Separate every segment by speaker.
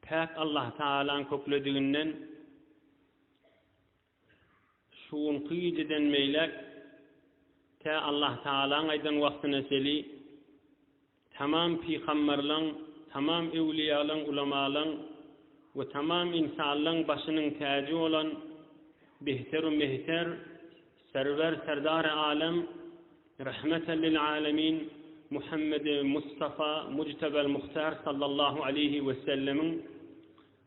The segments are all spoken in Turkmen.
Speaker 1: pek Allah Taala'nın köklediğinden şuun kıyıcıdan meylek te Allah Taala'nın aydan vaktine seli tamam peygamberlerin, tamam evliyaların, ulamaların ve tamam insanların başının tacı olan behter-u mehter server serdar-ı alem rahmeten lil alemin Muhammed Mustafa Muctebel Muhtar sallallahu aleyhi ve sellemin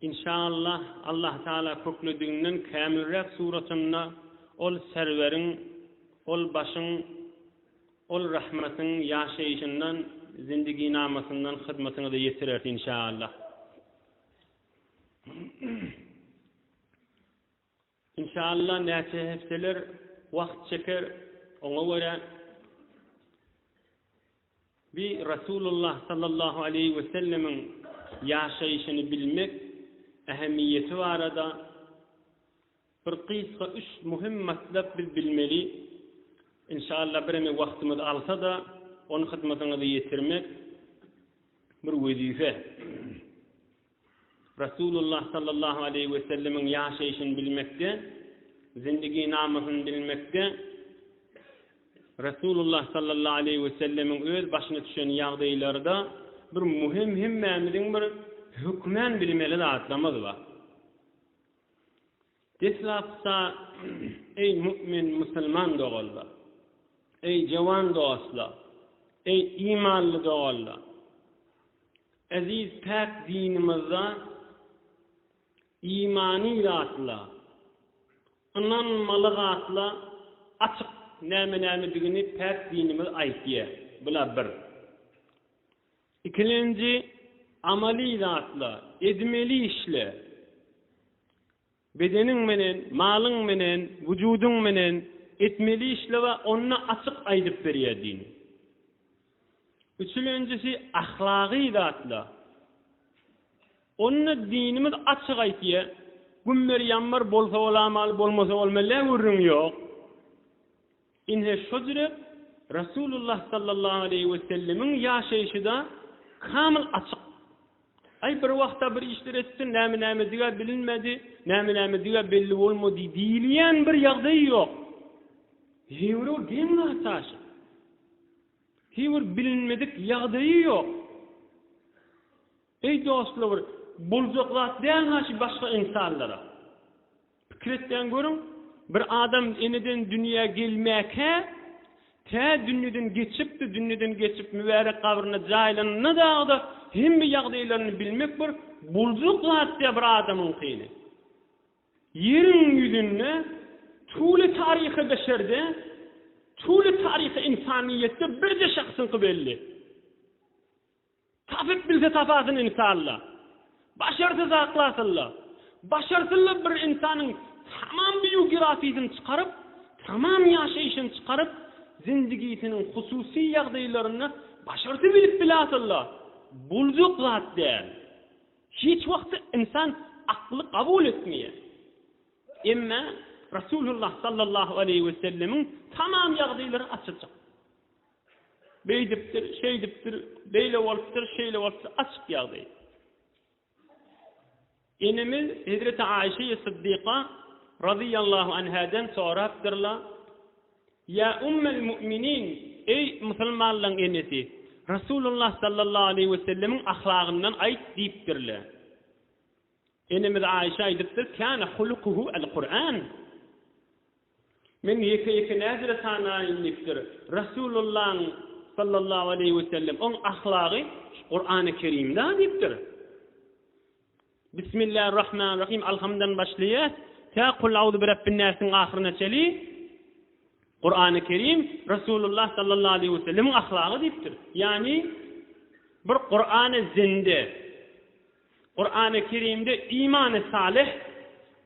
Speaker 1: inşallah Allah Teala köklediğinden kamilrek suratında ol serverin, ol başın, ol rahmetin yaşayışından, zindigi namasından hizmetine de yetirir inşallah. İnşallah näçe hefseler vakt çeker, ona göre bir Resulullah sallallahu aleyhi ve sellemin yaşayışını bilmek ehemmiyeti var da bir qisqa üç muhim matlab bilmeli. İnşallah birine vaktimiz alsa da onun hizmetine de yetirmek bir vazife. Resulullah sallallahu aleyhi ve sellemin yaşayışını bilmekte, zindigi namasını bilmekte, Resulullah sallallahu aleyhi ve sellemin öz başına düşen yağdaylarda bir muhim himmemizin bir hükmen bilmeli de atlamaz var. Deslapsa ey mümin Müslüman doğalla, ey cevan doğasla, ey imanlı doğalla, aziz pek dinimizde imani atla, inanmalı atla açık näme digini pek dinimiz aytiye. Bula bir. İkinci amali zatla, edmeli işle. Bedenin menen, malın menen, vücudun menen etmeli işle ve onunla açık aydıp veriyor din. Üçüncüsü ahlaki zatla. Onunla dinimiz açık aytiye. Gümmer yanmar bolsa olamal, bolmasa olmalı vurun yok. İnhe şodre Resulullah sallallahu aleyhi ve sellemin yaşayışı da kamil açık. Ay bir vaqta bir işler etsin, näme diga bilinmedi, näme diga belli olmadı diýilýän bir ýagdaý ýok. Hewre gemme taşy. Hewre bilinmedik ýagdaý ýok. Ey dostlar, boljaklar däňaşy başga insanlara. Pikretden görün, bir adam eneden dünya gelmäke, te dünýeden geçip mübarek kabryna jaýlanyna da hem bir ýagdaýlaryny bilmek bir boljaklar diýe bir adamyň kyny. Yerin ýüzünde tuli taryhy beşerde, tuli taryhy insaniýetde birje şahsyň belli. Tapyp bilse tapasyn inşallah. Başarysız aklasyllar. Başarysızlar bir insanyň tamam biografiýasyny çykaryp, tamam ýaşaýyşyny çykaryp, zindigisinin hususi ýagdaýlaryny başarysy bilip bilasyllar. Buljak zat däl. Hiç wagtda insan akly kabul etmeýär. Emma Resulullah sallallahu aleyhi ve sellemin tamam ýagdaýlary açyk. Beýdipdir, şeydipdir, beýle bolupdyr, şeýle bolupdyr, açyk ýagdaý. Enimiz Hazreti Aişe Sıddıka radıyallahu anhadan sorapdyrlar. Ya ummul müminin, ey musulmanlaryň enesi, Resulullah sallallahu aleyhi ve sellemin ahlagyndan aýt diýipdirler. Enimiz Aişe aýdypdyr, kana hulukuhu el-Qur'an. Men ýeke näzire sanaýyndypdyr. Resulullah sallallahu aleyhi ve sellem on ahlagy Qur'an-ı Kerim'de diýipdir. Bismillahirrahmanirrahim. Alhamdan başlaýar. Ta kul auzu bi rabbin nas'ın ahyryna çeli. Qur'an-ı Kerim Resulullah sallallahu aleyhi ve sellem'in ahlagy diýipdir. Yani bir Qur'an-ı zinde. Qur'an-ı Kerim'de iman-ı salih,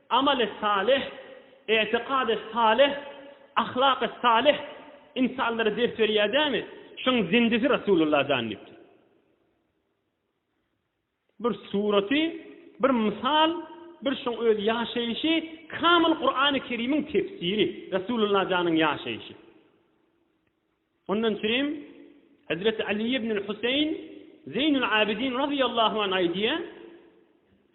Speaker 1: amal-ı salih, i'tikad-ı salih, ahlak-ı salih insanlara ders berýär dämi? Şoň zindesi Resulullah zannypdy. Bir surati, bir misal, bir şoň öz ýaşaýyşy kamil Qur'an-ı Kerim'in tefsiri, Resulullah janyň ýaşaýyşy. Ondan sonra Hazreti Ali ibn Husayn Zeynul Abidin radıyallahu anh aydiye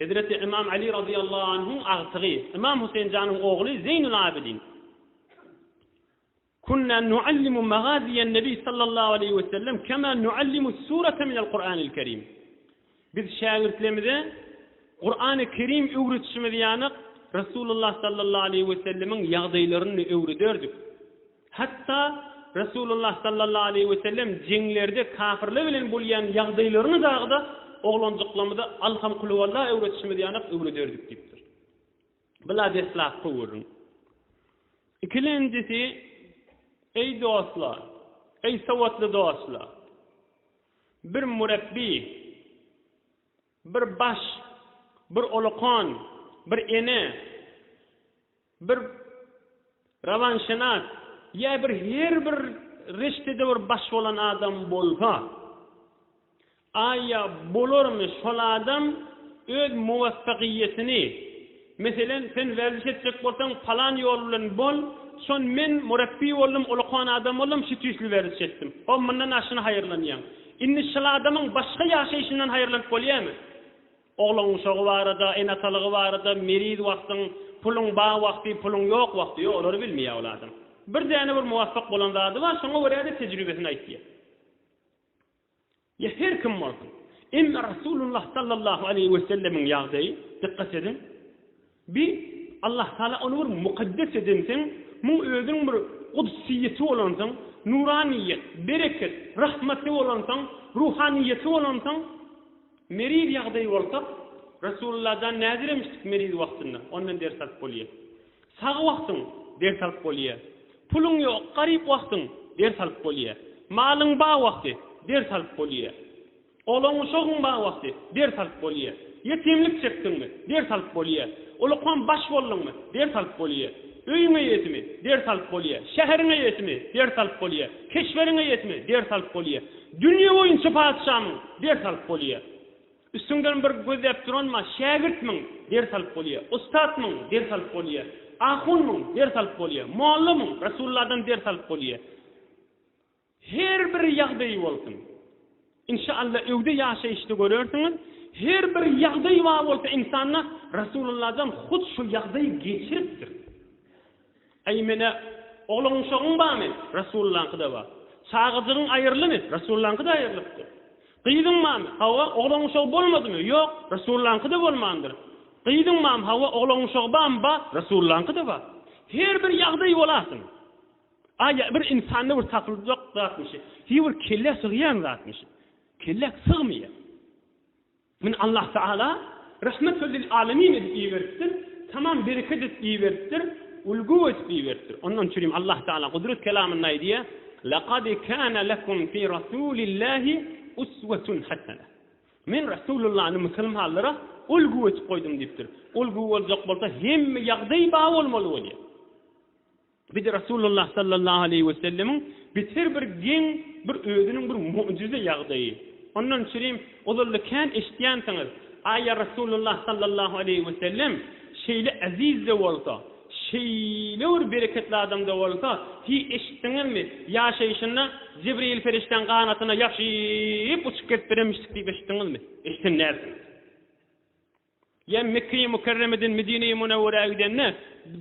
Speaker 1: Hazreti İmam Ali radıyallahu anh'ın ağtığı, İmam Hüseyin Can'ın oğlu Zeynul Abidin. Kunna nuallimu magaziyen Nebi sallallahu aleyhi ve sellem kema nuallimu surete minel Kur'anil Kerim. Biz şagirdlerimize Kur'an-ı Kerim öğretişimiz yanık Resulullah sallallahu aleyhi ve sellemin yağdaylarını öğretirdik. Hatta Resulullah sallallahu aleyhi ve sellem cenglerde kafirler bilen bolyan yağdaylarını dağda oğlancıklamada alham kuluvallah öğretişimiz yanık öğretirdik dipdir. Bila deslaf kuvurun. İkincisi, ey dostlar, ey savatlı dostlar, bir murabbi, bir baş, bir uluqon, bir ene, bir ravanşinat, ya bir her bir reştede bir baş olan adam bolsa, aya bolurmu şol adam öz muvaffaqiyetini, meselen sen verdiş edecek bolsan falan yol bilen bol, son men murabbi oldum, uluqon adam oldum, şu tüysli verdiş etdim. O bundan aşını hayırlanyan. İnni şol adamın başka yaşayışından hayırlanıp bolýarmy? Oğlan uşağı barada, enatalığı barada, merid vaxtın, pulun bağ vaxtı, pulun yok vaxtı, onları bilmiyor oladın. Bir tane bir muvaffaq bolan zady var, şoňa görä tecrübesini aýtdy. Ya her kim bolsun. Emma Rasulullah sallallahu aleyhi ve sellemin ýagdaý, dikkat edin. Bir Allah Taala onu bir mukaddes edinsin, mu özüň bir kudsiyeti olansan, nuraniyet, bereket, rahmeti olansan, ruhaniyeti olansan, merid ýagdaý bolsa, Resulullah'dan näzir emişdik merid wagtynda, ondan ders alyp bolýar. Sag wagtyň ders alyp bolýar. Pulun ýok, garyp wagtyň ders alyp bolýar. Malyň ba wagty ders alyp bolýar. Oğlan uşagyň ba wagty ders alyp bolýar. Yetimlik çekdiňmi? Ders alyp bolýar. Uluqon baş boldyňmy? Ders alyp bolýar. Öýüňe ýetimi? Ders alyp bolýar. Şäheriňe ýetimi? Ders alyp bolýar. Keşweriňe ýetimi? Ders alyp bolýar. Dünýä boýunça padşahmyň? Ders alyp bolýar. Üstünden bir gözlep duranma, şagirdmiň, ders alyp bolýar. Ustadmyň, ders alyp bolýar. Ahunmyň, ders alyp bolýar. Muallimyň, Resulullah'dan ders alyp bolýar. Her bir ýagdaý bolsun. İnşallah öwde ýaşaýyşdy görersiňiz. Her bir ýagdaý bar bolsa insanyna Resulullah'dan hut şu ýagdaý geçiripdir. Aýmene oğlan uşagyň barmy? Resulullah'da bar. Çagyzygyň aýyrlymy? Resulullah'da aýyrlypdyr. Qyýdyň mı? Hawa oğlan uşagy bolmadymy? Ýok, Resulullah'da bolmandyr. Qyýdyň mı? Hawa oğlan uşagy barmy? Resulullah'da bar. Her bir ýagdaý bolasyn. Aya bir insanda bir takılacak zatmış. Hi bir kelle sığyan zatmış. Kelle sığmıyor. Min Allah Teala rahmetul lil alamin diye verdir. Tamam bereket diye verdir. Ulgu diye verdir. Ondan çürüm Allah Teala kudret kelamına diye laqad kana lakum fi rasulillahi uswatun hasana. Men Resulullah'ın musulmanlara ulgu koydum dipdir. Ulgu olacak bolsa hem ýagdaý ba bolmaly bolýar. Bir de Resulullah sallallahu aleyhi ve sellemin bitir bir gen bir özünün bir mucize ýagdaýy. Ondan çürüm olurlykan eşdiýänsiňiz. Aýa Resulullah sallallahu aleyhi ve sellem şeýle aziz de bolsa, şeýle bir bereketli adam da bolsa, hi eşitdiňizmi? Ýaşaýyşynda Jibril ferişten ganatyna ýapşyp uçup ketip beremişdik diýip eşitdiňizmi? Eşitdiňizmi? Ya Mekke-i Mükerreme'den Medine-i Münevvere'ye gidenne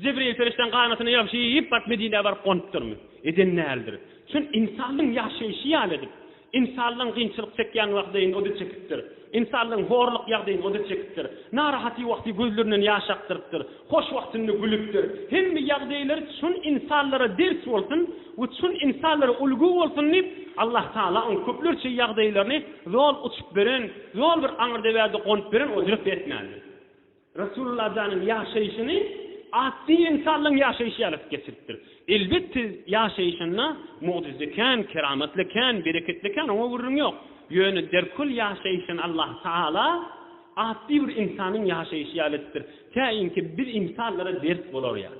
Speaker 1: Jibril ferişten ganatyna ýapşyp bat Medine'ye barıp gonyp durmy. Eden nädir? Şun insanlyň ýaşaýyşy ýalydyr. İnsanlyň gynçylyk çekýän wagtynda o da çekipdir. İnsanlyň horluk ýagdaýynda o da çekipdir. Narahaty wagty gözlerinden ýaş akdyrypdyr. Hoş wagtynda gülüpdir. Hemme ýagdaýlar şun insanlara ders bolsun, we şun insanlara ulgu bolsun diýip Allah Taala on köplerçe ýagdaýlaryny zol uçup beren, zol bir aňyrda bäde gonyp beren ojrap etmeli. Resulullah'dan ýaşaýyşyny atdy insanlyň ýaşaýyşy alyp geçiripdir. Elbetde ýaşaýyşyna mucizekan, kerametlikan, bereketlikan oňa gurrun ýok. Ýöne derkul ýaşaýyşyn Allah Taala atdy bir insanyň ýaşaýyşy alypdyr. Täinki bir insanlara ders bolar ýa.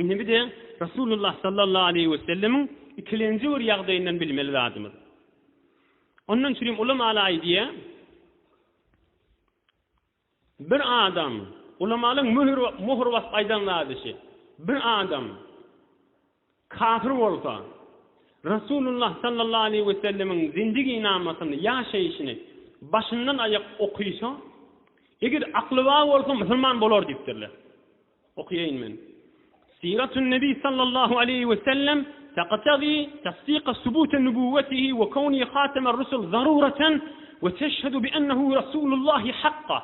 Speaker 1: Indi bir de Resulullah sallallahu aleyhi ve sellemin ikilenji bir ýagdaýyndan bilmeli lazımyz. Ondan çürüm ulamalar diýe bir adam ulamalyň muhur was aýdanladyşy. Bir adam kafir bolsa Resulullah sallallahu aleyhi ve sellemin zindigi namasyny ýaşaýyşyny başyndan aýak okuysa Eger aklı var olsa Müslüman bolar dipdirler. Okuyayım men. Siratun Nebi sallallahu aleyhi ve sellem تقتضي تصديق ثبوت نبوته وكونه خاتم الرسل ضرورة وتشهد بأنه رسول الله حقا.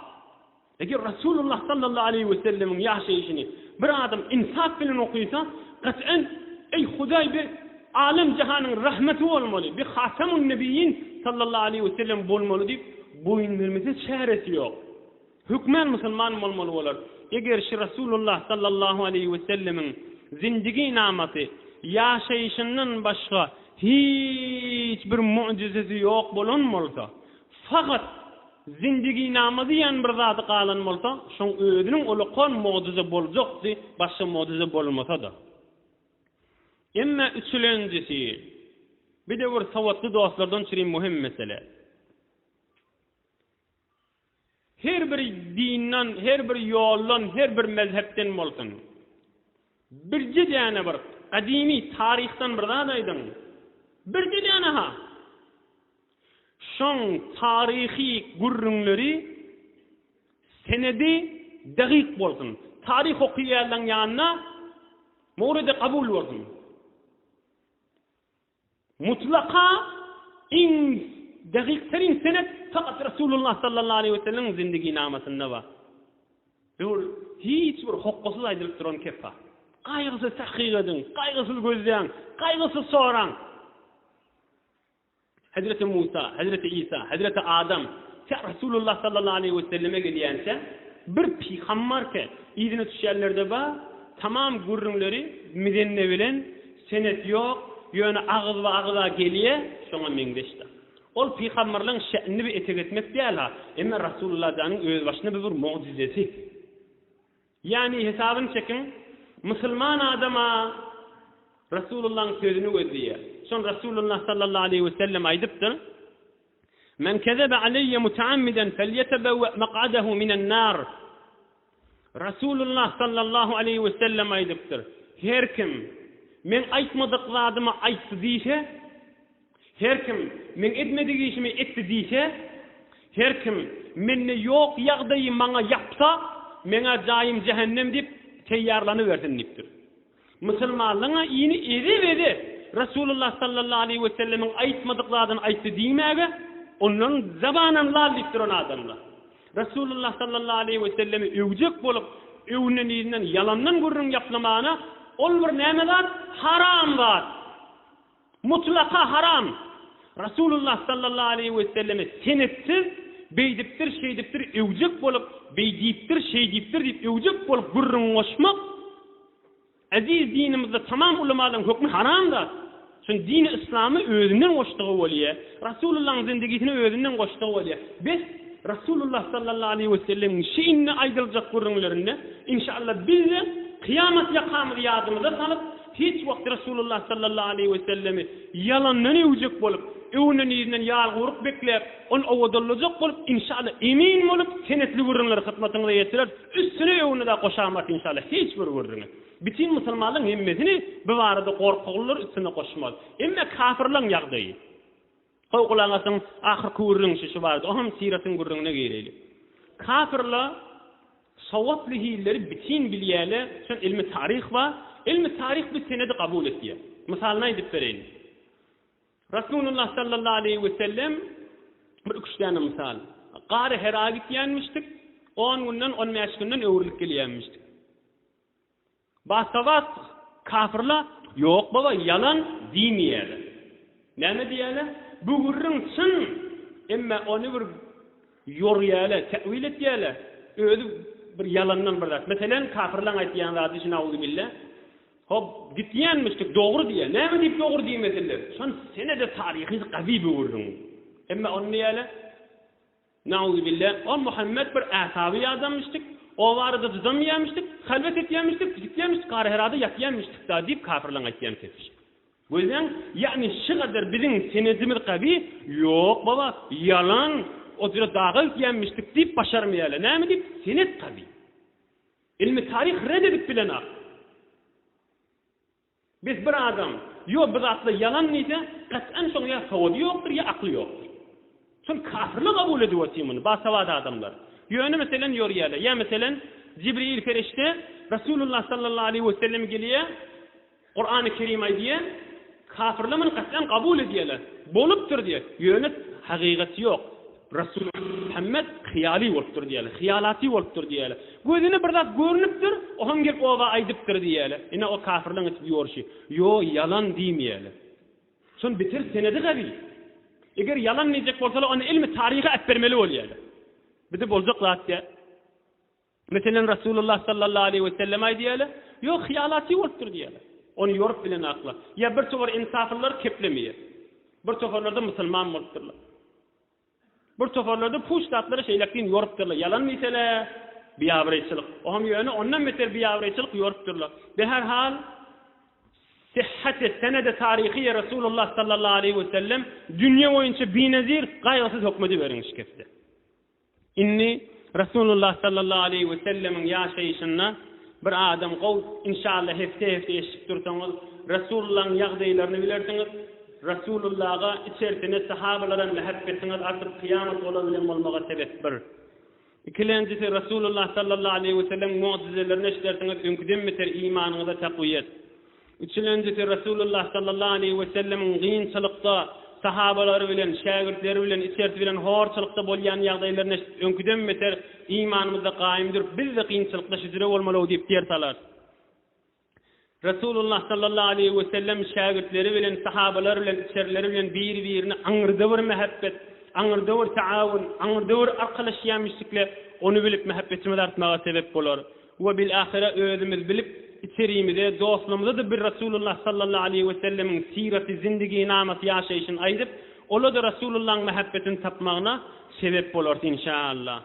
Speaker 1: Eger Resulullah sallallahu aleyhi ve sellem'in yaşayışını bir adam insaf bilen okuysa kat'en ey Huday bir alem cihanın rahmeti olmalı. Bir Hatemun Nebiyyin sallallahu aleyhi ve sellem bolmalı deyip boyun vermesi çaresi yok. Hükmen Müslüman olmalı olar. Eger şu Resulullah sallallahu aleyhi ve sellem'in zindigi namatı yaşayışından başka hiçbir mucizesi yok bolunmalsa fakat zindigi namazı yan bir zatı qalanmalsa şoň özünün ulukon mucize boljakdy başga mucize bolmasa da. Emma üçüncüsi bir de bir savatlı dostlardan çirin muhim mesele. Her bir dinden, her bir yoldan, her bir mezhepten bolsun. Birji däne bir qadimi tarihdan bir zat aýdym. Birji däne ha. Şoň tarihi gurrunlary senedi daqiq bolsun. Tarih okuýanlaryň ýanyna muride kabul bolsun. Mutlaka in daqiqterin senet fakat Resulullah sallallahu aleyhi ve sellem zindigi namasynda bar. Dur hiç bir hokkusuz aýdylyp duran kefa. Qaýgysy tahqiq edin, qaýgysy gözleýän, qaýgysy soran. Hazreti Musa, Hazreti İsa, Hazreti Adam, Resulullah sallallahu aleyhi ve selleme gelýänse bir peýgamberke ýygyny düşýärlerde bar, tamam gurrunlary midenne bilen senet ýok, ýöne agyza gelýär, şoňa meňdeşdi. Ol peýgamberliň şe'nini bir etek etmek diýäl, emma Resulullah janyň öz başyna bir mucizesi. Yani hesabyny çekin, Müslüman adama Resulullah'ın sözünü gözlüyor. Son Resulullah sallallahu aleyhi ve sellem aydıptır. Men kezebe aleyye muteammiden felyetebevve maq'adehu minen nar. Resulullah sallallahu aleyhi ve sellem aydıptır. Her kim men aytmadıkladyma aytdy diýse, her kim men etmediği işimi etdi diýse, her kim menne ýok ýagdaýy maňa ýapsa, mena jaýym cehennem dip teýýarlanyversin dipdir. Müslümanlyğa ýyny eri Resulullah sallallahu aleyhi ve sellemin aytmadıklaryny aytdy diýmäge, onuň zabanan lal dipdir on adamlar. Resulullah sallallahu aleyhi ve sellemi öwjek bolup, öwünden ýerinden yalandan gurrun ýaplamana, ol bir nämeler haram bar. Mutlaka haram. Resulullah sallallahu aleyhi ve sellemi senetsiz beýdipdir, şeydipdir, öwjek bolup, beýdipdir, şeydipdir diýip öwjek bolup gurrun goşmak aziz dinimizde tamam ulamaların hükmü haramdır. Çünkü dini İslam'ı özünden koştuğu oluyor. Resulullah'ın zindigisini özünden koştuğu oluyor. Biz Resulullah sallallahu aleyhi ve sellem'in şeyinle aydılacak kurunlarında inşallah biz de kıyamet yakamı yadımıza salıp hiç vakit Resulullah sallallahu aleyhi ve sellemi yalandan evcek bolup evinin yüzünden yağ vurup bekleyip onu ovadolacak bolup inşallah emin olup senetli vurunları hıtmatını yetirer. Üstüne evini de koşamak inşallah hiç bir vurunu. Bütün Müslümanların hemmesini bu arada korkular üstüne koşmaz. Emme kafirlan yağdayı. Koykulanasın ahir kuvurun şişi vardı. O hem siratın gurruna geyreyli. Kafirla savaplı hilleri bütün bilyeli. Çünkü ilmi tarih var. İlmi tarih bir senedi kabul ettiği. Misalına edip vereyim. Resulullah sallallahu aleyhi ve sellem bir üç tane misal. Qari Hira gityenmiştik. 10 günden 15 günden öwürlük gelýänmişdik. Basavat kafirler yok baba yalan diýmeýärler. Näme diýärler? Bu gurrun çyn emme onu bir ýorýarlar, täwil etýärler. Özü bir yalandan bir zat. Meselen kafirler aýtýan zat için auzubillah. Hop gitýänmişdik, dogry diýär. Näme diýip dogry diýmediler? Şon senede tarihi gawy bir gurrun. Emme onu diýärler. Nauzubillah. O Muhammed bir asabi adammışdyk. O vardı düzemýänmişdik, halvet etýänmişdik, gitýänmişdik, Qari Hirada ýatýanmışdyk da diýip kafirler aýtýan tepmiş. Bu yüzden yani şu kadar bizim senedimiz gawy yok baba, yalan, o jere dağı etýänmişdik diýip başarmaýarlar. Näme diýip senet gawy. Ilmi tarih red edip bilenak. Biz bir adam yo bir zatly yalan diýse, qat'an şoň ýa sawady ýokdur ýa akly ýokdur. Şoň kafirler kabul edýär bunu, basawada adamlar. Yönü meselen yoruyalar. Ya meselen Cibril ferişte Resulullah sallallahu aleyhi ve sellem geliyor. Kur'an-ı Kerim aydiye kafirlerin katlen kabul ediyorlar. Boluptur diye. Yönü hakikati yok. Resul Muhammed hiyali oluptur diyorlar. Hiyalati oluptur diyorlar. Gözüne bir zat görünüptür, o ham gelip ova aydıptır diyorlar. Yine o kafirlerin içi yoruşu. Yo yalan demeyeler. Son bitir senedi gabi. Eğer yalan diyecek bolsalar onu ilmi tarihi etbermeli oluyorlar. Bir de bolcak zatya. Mesela Resulullah sallallahu aleyhi ve sellem aydiyorlar. Yo hiyalati oluptur diyorlar. Onu yorup bilen akla. Ya bir çoğur insafırlar keplemiyor. Bir çoğurlarda Müslüman olupturlar. Bir çoğurlarda puştatları şeylekliğin yorupturlar. Yalan mesele biyavrayçılık. O ham yönü ondan beter biyavrayçılık yorupturlar. Ve her hal sihhati senede tarihi Resulullah sallallahu aleyhi ve sellem dünya boyunca binazir gayrısız hükmedi verilmiş kefte. İnni Resulullah sallallahu aleyhi ve sellemin yaşayışına bir adam qol inşallah hefte eşip dursanız Resulullah'ın yağdaylarını bilirsiniz. Resulullah'a içerisine sahabalara muhabbetiniz artık kıyamet olabilen olmağa sebeptir. İkincisi Resulullah sallallahu aleyhi ve sellem mucizelerini işlersiniz önküden biter imanınıza takviyet. Üçüncüsü Resulullah sallallahu aleyhi ve sellemin kıyınçılıkta sahabaları bilen, şagirdleri bilen, içerisi bilen horçılıkta bolyan yağdaylarını önküden biter imanımızda kaimdir. Biz de kıyınçılıkta şüzüre olmalı deyip dersalar. Resulullah sallallahu aleyhi ve sellem şagirdleri bilen, sahabaları bilen, içerileri bilen birini aňyrda bir muhabbet, aňyrda bir taawun, aňyrda bir arkalaşýanmyşlykle onu bilip muhabbetimizi artmaga sebep bolar. Ve bil ahire özümüz bilip içeriğimizde, dostluğumuzda da bir Resulullah sallallahu aleyhi ve sellemin sirati, zindigi, namat yaşayışını ayırıp, ola da Resulullah'ın muhabbetini tapmağına sebep bolar inşallah.